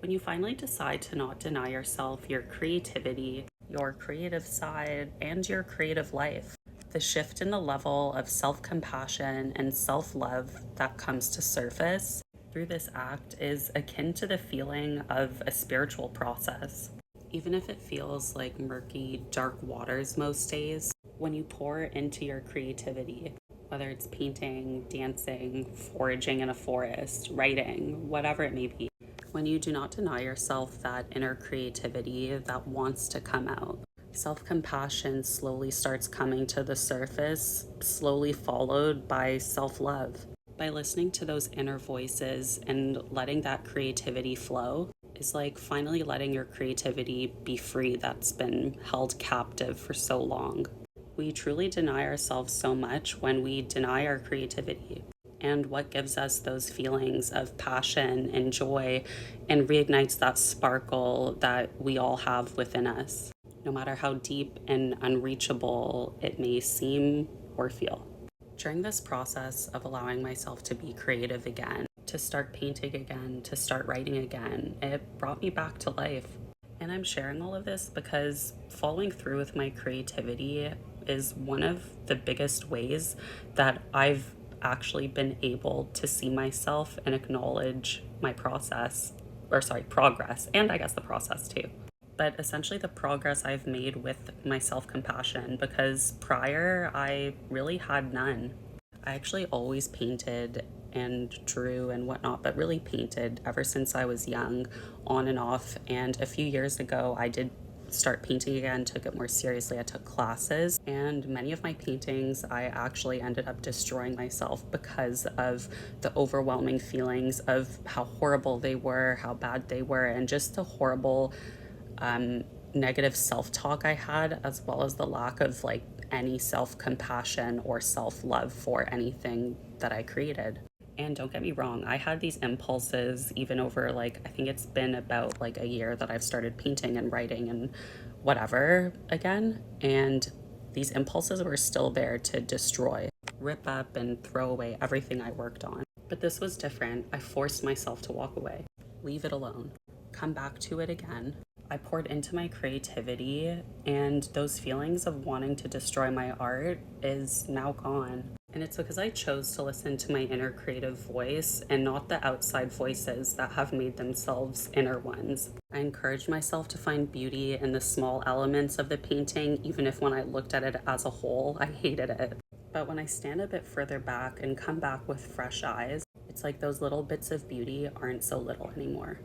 When you finally decide to not deny yourself your creativity, your creative side, and your creative life, the shift in the level of self compassion and self love that comes to surface through this act is akin to the feeling of a spiritual process. Even if it feels like murky, dark waters most days, when you pour into your creativity, whether it's painting, dancing, foraging in a forest, writing, whatever it may be, when you do not deny yourself that inner creativity that wants to come out, self compassion slowly starts coming to the surface, slowly followed by self love. By listening to those inner voices and letting that creativity flow, is like finally letting your creativity be free that's been held captive for so long. We truly deny ourselves so much when we deny our creativity and what gives us those feelings of passion and joy and reignites that sparkle that we all have within us, no matter how deep and unreachable it may seem or feel. During this process of allowing myself to be creative again, to start painting again, to start writing again, it brought me back to life. And I'm sharing all of this because following through with my creativity is one of the biggest ways that I've actually been able to see myself and acknowledge my progress, and I guess the process too. But essentially, the progress I've made with my self compassion, because prior I really had none. I actually always painted and drew and whatnot, but really painted ever since I was young, on and off. And a few years ago, I did start painting again, took it more seriously. I took classes, and many of my paintings, I actually ended up destroying myself because of the overwhelming feelings of how horrible they were, how bad they were, and just the horrible negative self-talk I had, as well as the lack of like any self-compassion or self-love for anything that I created. And don't get me wrong, I had these impulses even over like, I think it's been about like a year that I've started painting and writing and whatever again. And these impulses were still there to destroy, rip up, and throw away everything I worked on. But this was different. I forced myself to walk away, leave it alone, come back to it again. I poured into my creativity, and those feelings of wanting to destroy my art is now gone. And it's because I chose to listen to my inner creative voice and not the outside voices that have made themselves inner ones. I encouraged myself to find beauty in the small elements of the painting, even if when I looked at it as a whole, I hated it. But when I stand a bit further back and come back with fresh eyes, it's like those little bits of beauty aren't so little anymore.